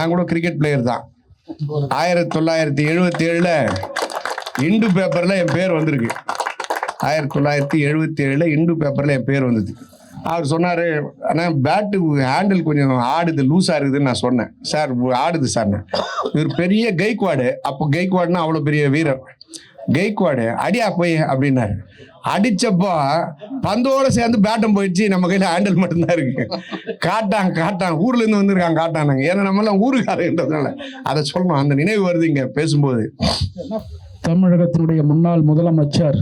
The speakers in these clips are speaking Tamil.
நான் கூட கிரிக்கெட் பிளேயர் தான். 1977 இந்து பேப்பர்ல என் பேர் வந்திருக்கு. 1977 இந்து பேப்பர்ல என் பேர் வந்தது. அவர் சொன்னாரு, ஆனால் பேட்டு ஹேண்டில் கொஞ்சம் ஆடுது, லூஸா இருக்குதுன்னு நான் சொன்னேன். சார் ஆடுது சார். இவர் பெரிய கைக்வாடு. அப்போ கைக்வாடுனா அவ்வளோ பெரிய வீரர். கைக்வாடு அடியா போய் அப்படின்னாரு. அடிச்சப்போ பந்தோட சேர்ந்து பேட்டம் போயிடுச்சு, நம்ம கையில ஹேண்டில் மட்டும்தான் இருக்கு. காட்டான் ஊர்ல இருந்து வந்திருக்காங்க காட்டானாங்க. ஏன்னா நம்ம எல்லாம் ஊருக்காரன்றதுனால அதை சொல்லணும். அந்த நினைவு வருது இங்க பேசும்போது. தமிழகத்தினுடைய முன்னாள் முதலமைச்சர்,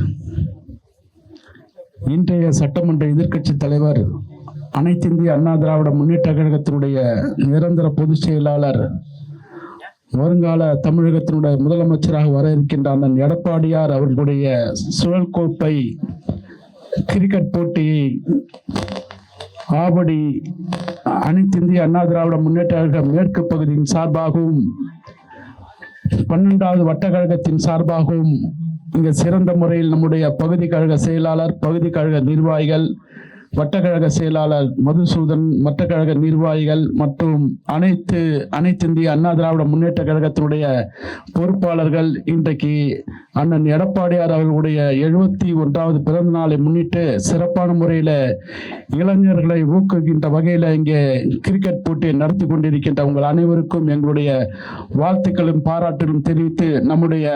இன்றைய சட்டமன்ற எதிர்க்கட்சி தலைவர், அனைத்து இந்திய அண்ணா திராவிட முன்னேற்ற கழகத்தினுடைய நிரந்தர பொதுச் செயலாளர், வருங்கால தமிழகத்தினுடைய முதலமைச்சராக வர இருக்கின்ற அண்ணன் எடப்பாடியார் அவர்களுடைய சுழல் கோப்பை கிரிக்கெட் போட்டியை ஆவடி அனைத்து இந்திய அண்ணா திராவிட முன்னேற்ற கழக மேற்கு பகுதியின் சார்பாகவும் 12வது வட்டக்கழகத்தின் சார்பாகவும் இங்க சிறந்த முறையில் நம்முடைய பகுதி கழக செயலாளர், பகுதி கழக நிர்வாகிகள், வட்டக்கழக செயலாளர் மதுசூதன், வட்டக்கழக நிர்வாகிகள் மற்றும் அனைத்து இந்திய அண்ணா திராவிட முன்னேற்ற கழகத்தினுடைய பொறுப்பாளர்கள் இன்றைக்கு அண்ணன் எடப்பாடியார் அவர்களுடைய 71வது பிறந்த நாளை முன்னிட்டு சிறப்பான முறையில் இளைஞர்களை ஊக்குவிக்கின்ற வகையில் இங்கே கிரிக்கெட் போட்டியை நடத்தி கொண்டிருக்கின்ற உங்கள் அனைவருக்கும் எங்களுடைய வாழ்த்துக்களும் பாராட்டுகளும் தெரிவித்து, நம்முடைய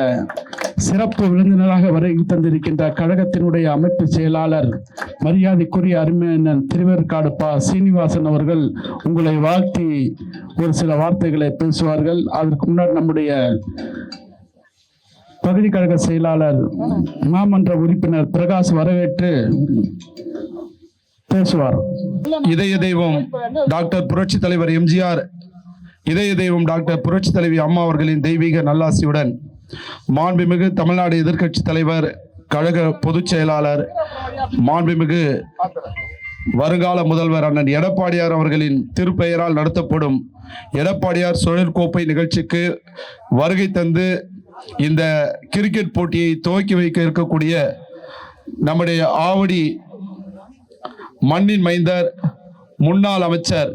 சிறப்பு விருந்தினராக வருகை தந்திருக்கின்ற கழகத்தினுடைய அமைப்பு செயலாளர் மரியாதைக்குரிய அருமையண்ணன் திருவேற்காடு பா. சீனிவாசன் அவர்கள் உங்களை வாழ்த்தி ஒரு சில வார்த்தைகளை பேசுவார்கள். அதற்கு முன்னர் நம்முடைய பகுதி கழக செயலாளர் மாமன்ற உறுப்பினர் பிரகாஷ் வரவேற்று பேசுவார். இதய தெய்வம் டாக்டர் புரட்சி தலைவர் எம்ஜிஆர், இதய தெய்வம் டாக்டர் புரட்சி தலைவி அம்மா அவர்களின் தெய்வீக நல்லாசியுடன் மாண்புமிகு தமிழ்நாடு எதிர்க்கட்சி தலைவர், கழக பொதுச் செயலாளர், மாண்புமிகு வருங்கால முதல்வர் அண்ணன் எடப்பாடியார் அவர்களின் திருப்பெயரால் நடத்தப்படும் எடப்பாடியார் சுழல் கோப்பை நிகழ்ச்சிக்கு வருகை தந்து இந்த கிரிக்கெட் போட்டியை துவக்கி வைக்க இருக்கக்கூடிய நம்முடைய ஆவடி மண்ணின் மைந்தர், முன்னாள் அமைச்சர்,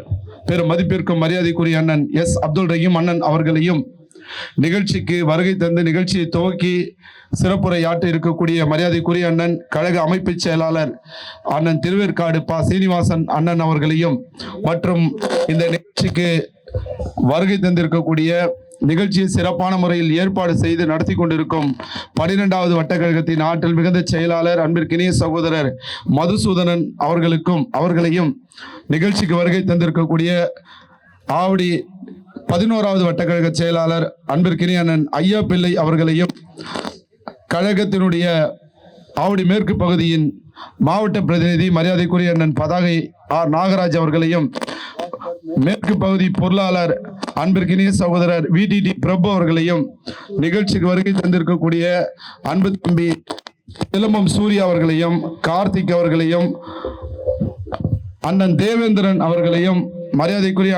பெரும் மதிப்பிற்கும் மரியாதைக்குரிய அண்ணன் எஸ். அப்துல் ரஹீம் அண்ணன் அவர்களையும், நிகழ்ச்சிக்கு வருகை தந்து நிகழ்ச்சியை துவக்கி சிறப்புரையாற்ற இருக்கக்கூடிய மரியாதைக்குரிய அண்ணன் கழக அமைப்பு செயலாளர் அண்ணன் திருவேற்காடு பா. சீனிவாசன் அண்ணன் அவர்களையும், மற்றும் இந்த நிகழ்ச்சிக்கு வருகை தந்திருக்கக்கூடிய, நிகழ்ச்சியை சிறப்பான முறையில் ஏற்பாடு செய்து நடத்தி கொண்டிருக்கும் 12வது வட்டக்கழகத்தின் ஆற்றல் மிகுந்த செயலாளர் அன்பிற்கினிய சகோதரர் மதுசூதனன் அவர்களையும், நிகழ்ச்சிக்கு வருகை தந்திருக்கக்கூடிய ஆவடி 11வது வட்டக்கழக செயலாளர் அன்பிற்கினிய அண்ணன் ஐயா பிள்ளை அவர்களையும், கழகத்தினுடைய ஆவடி மேற்கு பகுதியின் மாவட்ட பிரதிநிதி மரியாதைக்குரிய அண்ணன் பதாகை ஆர். நாகராஜ் அவர்களையும், மேற்கு பகுதி பொருளாளர் அன்பிற்கினிய சகோதரர் VTT பிரபு அவர்களையும், நிகழ்ச்சிக்கு வருகை தந்திருக்கக்கூடிய அன்பு தம்பி சிலம்பம் சூர்யா அவர்களையும், கார்த்திக் அவர்களையும், அண்ணன் தேவேந்திரன் அவர்களையும், மரியாதைக்குரிய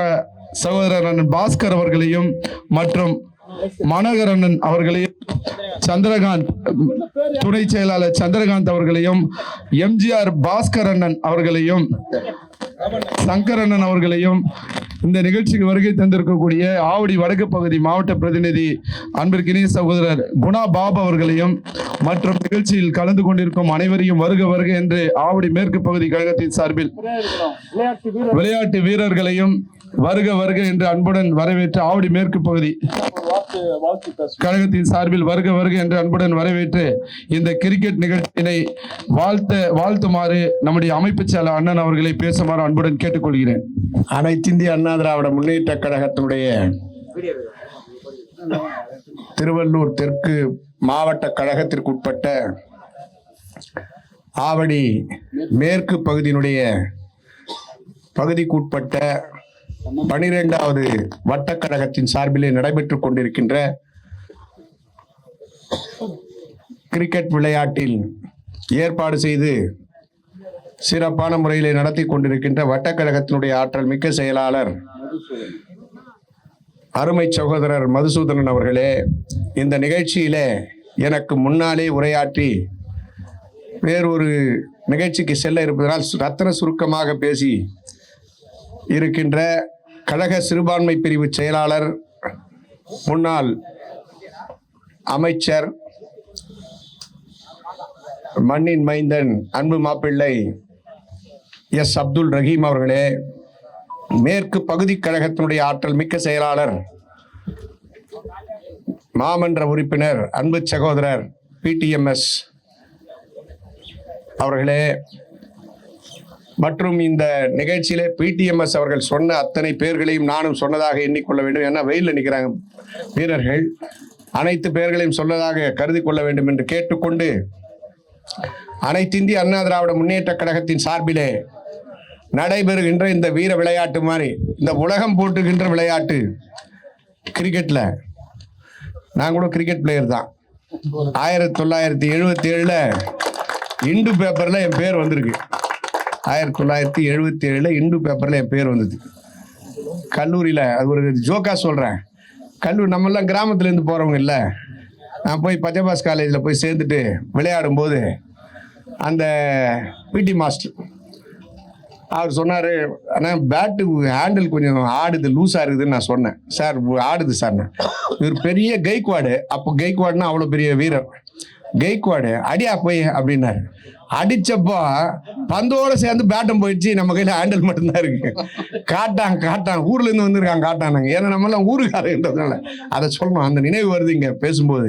சகோதரர் அண்ணன் பாஸ்கர் அவர்களையும், மற்றும் மனோகர் அண்ணன் அவர்களையும், சந்திரகாந்த் துணை செயலாளர் சந்திரகாந்த் அவர்களையும், எம்ஜிஆர் பாஸ்கர் அண்ணன் அவர்களையும், சங்கர் அண்ணன் அவர்களையும், இந்த நிகழ்ச்சிக்கு வருகை தந்திருக்கக்கூடிய ஆவடி வடக்கு பகுதி மாவட்ட பிரதிநிதி அன்பிற்கினிய சகோதரர் குணா பாபு அவர்களையும், மற்றும் நிகழ்ச்சியில் கலந்து கொண்டிருக்கும் அனைவரையும் வருக வருக என்று ஆவடி மேற்கு பகுதி கழகத்தின் சார்பில் விளையாட்டு வீரர்களையும் வருக வருக என்று அன்புடன் வரவேற்று, ஆவடி மேற்கு பகுதி கழகத்தின் சார்பில் வருக வருக என்று அன்புடன் வரவேற்று இந்த கிரிக்கெட் நிகழ்ச்சியினை வாழ்த்துமாறு நம்முடைய அமைப்பு செயலாளர் அண்ணன் அவர்களை பேசுமாறு அன்புடன் கேட்டுக்கொள்கிறேன். அனைத்து இந்திய அண்ணா திராவிட முன்னேற்ற கழகத்தினுடைய திருவள்ளூர் தெற்கு மாவட்ட கழகத்திற்குட்பட்ட ஆவடி மேற்கு பகுதியினுடைய பகுதிக்குட்பட்ட 12வது வட்டக்கழகத்தின் சார்பிலே நடைபெற்றுக் கொண்டிருக்கின்ற கிரிக்கெட் விளையாட்டில் ஏற்பாடு செய்து சிறப்பான முறையிலே நடத்தி கொண்டிருக்கின்ற வட்டக்கழகத்தினுடைய ஆற்றல் மிக்க செயலாளர் அருமை சகோதரர் மதுசூதனன் அவர்களே, இந்த நிகழ்ச்சியிலே எனக்கு முன்னாலே உரையாற்றி வேறொரு நிகழ்ச்சிக்கு செல்ல இருப்பதனால் ரத்தன சுருக்கமாக பேசி இருக்கின்ற கழக சிறுபான்மை பிரிவு செயலாளர், முன்னாள் அமைச்சர், மண்ணின் மைந்தன், அன்பு மாப்பிள்ளை எஸ். அப்துல் ரஹீம் அவர்களே, மேற்கு பகுதி கழகத்தினுடைய ஆற்றல் மிக்க செயலாளர், மாமன்ற உறுப்பினர், அன்பு சகோதரர் PTMS அவர்களே, மற்றும் இந்த நிகழ்ச்சியிலே PTMS அவர்கள் சொன்ன அத்தனை பேர்களையும் நானும் சொன்னதாக எண்ணிக்கொள்ள வேண்டும். ஏன்னா வெயிலில் நிற்கிறாங்க வீரர்கள், அனைத்து பேர்களையும் சொன்னதாக கருதி கொள்ள வேண்டும் என்று கேட்டுக்கொண்டு, அனைத்து இந்திய அண்ணா திராவிட முன்னேற்ற கழகத்தின் சார்பிலே நடைபெறுகின்ற இந்த வீர விளையாட்டு மாதிரி, இந்த உலகம் போட்டுகின்ற விளையாட்டு கிரிக்கெட்ல, நான் கூட கிரிக்கெட் பிளேயர் தான். 1977 இந்து பேப்பர்ல என் பேர் வந்திருக்கு. 1977 இந்து பேப்பர்ல என் பேர் வந்தது. கல்லூரியில, அது ஒரு ஜோக்கா சொல்றேன், கல்லூரி நம்மெல்லாம் கிராமத்துல இருந்து போறவங்க இல்லை, நான் போய் பச்சைபாஸ் காலேஜில் போய் சேர்ந்துட்டு விளையாடும் போது அந்த PT மாஸ்டர் அவர் சொன்னார், ஆனால் பேட்டு ஹேண்டில் கொஞ்சம் ஆடுது, லூஸாக இருக்குதுன்னு நான் சொன்னேன். சார் ஆடுது சார். இவர் பெரிய கைக்வாடு, அப்போ கைக்வாடுனா அவ்வளோ பெரிய வீரர். கைக்வாடு அடியா போய் அப்படின்னாரு. அடிச்சப்போ பந்தோடு சேர்ந்து பேட்டும் போயிடுச்சு, நம்ம கையில் ஹேண்டில் மட்டும்தான் இருக்கு. காட்டான் ஊர்லேருந்து வந்திருக்காங்க காட்டானாங்க. ஏன்னா நம்மளாம் ஊருக்காரன்றதுனால அதை சொல்லணும், அந்த நினைவு வருது இங்கே பேசும்போது.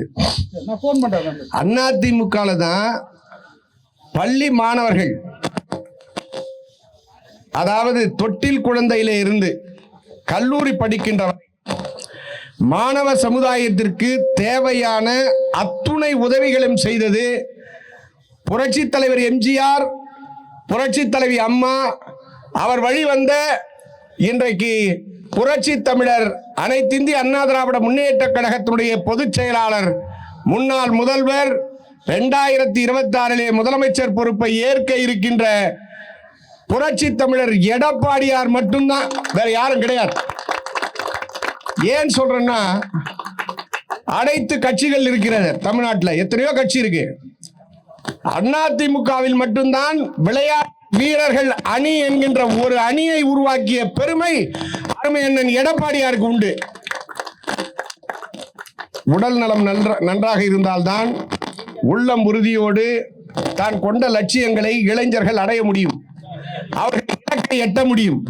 அதிமுகல தான் பள்ளி மாணவர்கள், அதாவது தொட்டில் குழந்தையிலே இருந்து கல்லூரி படிக்கின்ற மாணவ சமுதாயத்திற்கு தேவையான அத்துணை உதவிகளும் செய்தது புரட்சி தலைவர் MGR, புரட்சி தலைவி அம்மா. அவர் வழி வந்த இன்றைக்கு புரட்சி தமிழர் அனைத்திந்திய அண்ணா திராவிட முன்னேற்ற கழகத்தினுடைய பொதுச் செயலாளர், முன்னாள் முதல்வர், 2026 முதலமைச்சர் பொறுப்பை ஏற்க இருக்கின்ற புரட்சி தமிழர் எடப்பாடியார் மட்டும்தான், வேற யாரும் கிடையாது. ஏன் சொல்றேன்னா, அனைத்து கட்சிகள் இருக்கிறது தமிழ்நாட்டில், எத்தனையோ கட்சி இருக்கு. அதிமுகவில் மட்டும்தான் விளையாட்டு வீரர்கள் அணி என்கின்ற ஒரு அணியை உருவாக்கிய பெருமை அருமை அண்ணன் எடப்பாடியாருக்கு உண்டு. உடல் நலம் நன்றாக இருந்தால்தான் உள்ளம் உறுதியோடு தான் கொண்ட லட்சியங்களை இளைஞர்கள் அடைய முடியும், அவர்கள் இலக்கை எட்ட முடியும்.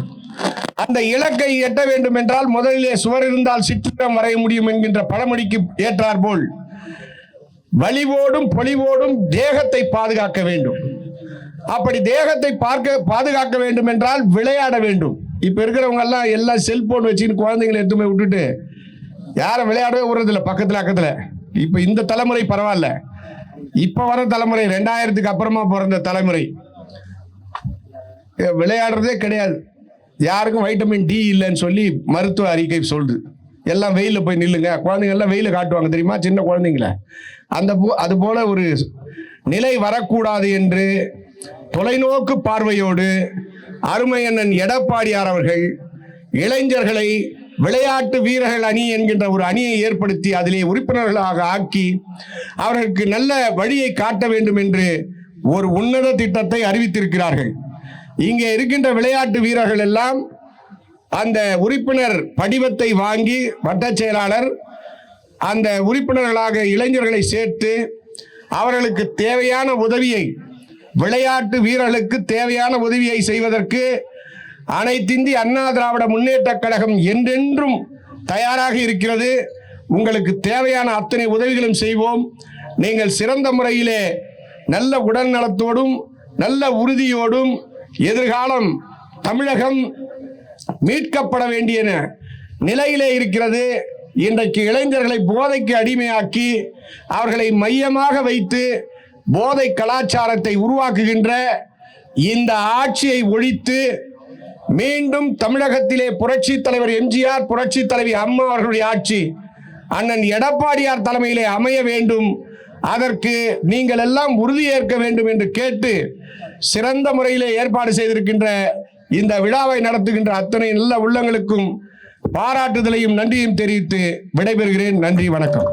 அந்த இலக்கை எட்ட வேண்டும் என்றால் முதலிலே சுவர் இருந்தால் சித்திரம் வரைய முடியும் என்கின்ற பழமொழிக்கு ஏற்றார் போல் வலிவோடும் பொலிவோடும் தேகத்தை பாதுகாக்க வேண்டும். அப்படி தேகத்தை பாதுகாக்க வேண்டும் என்றால் விளையாட வேண்டும். இப்ப இருக்கிறவங்க எல்லாம் செல்போன் வச்சுன்னு குழந்தைங்களை எடுத்து போய் விட்டுட்டு யாரும் விளையாடவே விடுறதில்லை பக்கத்துல. இப்ப இந்த தலைமுறை பரவாயில்ல, இப்ப வர தலைமுறை 2000க்கு அப்புறமா பிறந்த தலைமுறை விளையாடுறதே கிடையாது. யாருக்கும் வைட்டமின் D இல்லைன்னு சொல்லி மருத்துவ அறிக்கை சொல்லுது. எல்லாம் வெயிலில் போய் நில்லுங்க, குழந்தைங்க எல்லாம் வெயில காட்டுவாங்க தெரியுமா, சின்ன குழந்தைங்கள. அது போல ஒரு நிலை வரக்கூடாது என்று தொலைநோக்கு பார்வையோடு அருமை அண்ணன் எடப்பாடியார் அவர்கள் இளைஞர்களை விளையாட்டு வீரர்கள் அணி என்கின்ற ஒரு அணியை ஏற்படுத்தி அதிலே உறுப்பினர்களாக ஆக்கி அவர்களுக்கு நல்ல வழியை காட்ட வேண்டும் என்று ஒரு உன்னத திட்டத்தை அறிவித்திருக்கிறார்கள். இங்கே இருக்கின்ற விளையாட்டு வீரர்கள் எல்லாம் அந்த உறுப்பினர் படிவத்தை வாங்கி வட்டச் செயலாளர் அந்த உறுப்பினர்களாக இளைஞர்களை சேர்த்து அவர்களுக்கு தேவையான உதவியை, விளையாட்டு வீரர்களுக்கு தேவையான உதவியை செய்வதற்கு அனைத்திந்திய அண்ணா திராவிட முன்னேற்ற கழகம் என்றென்றும் தயாராக இருக்கிறது. உங்களுக்கு தேவையான அத்தனை உதவிகளும் செய்வோம். நீங்கள் சிறந்த முறையிலே நல்ல உடல் நலத்தோடும் நல்ல உறுதியோடும் எதிர்காலம் தமிழகம் மீட்கப்பட வேண்டிய நிலையிலே இருக்கிறது. இன்றைக்கு இளைஞர்களை போதைக்கு அடிமையாக்கி அவர்களை மையமாக வைத்து போதை கலாச்சாரத்தை உருவாக்குகின்ற இந்த ஆட்சியை ஒழித்து மீண்டும் தமிழகத்திலே புரட்சி தலைவர் MGR, புரட்சி தலைவி அம்மா அவர்களுடைய ஆட்சி அண்ணன் எடப்பாடியார் தலைமையிலே அமைய வேண்டும். அதற்கு நீங்கள் எல்லாம் உறுதியேற்க வேண்டும் என்று கேட்டு சிறந்த முறையிலே ஏற்பாடு செய்திருக்கின்ற இந்த விழாவை நடத்துகின்ற அத்தனை நல்ல உள்ளங்களுக்கும் பாராட்டுதலையும் நன்றியும் தெரிவித்து விடைபெறுகிறேன். நன்றி, வணக்கம்.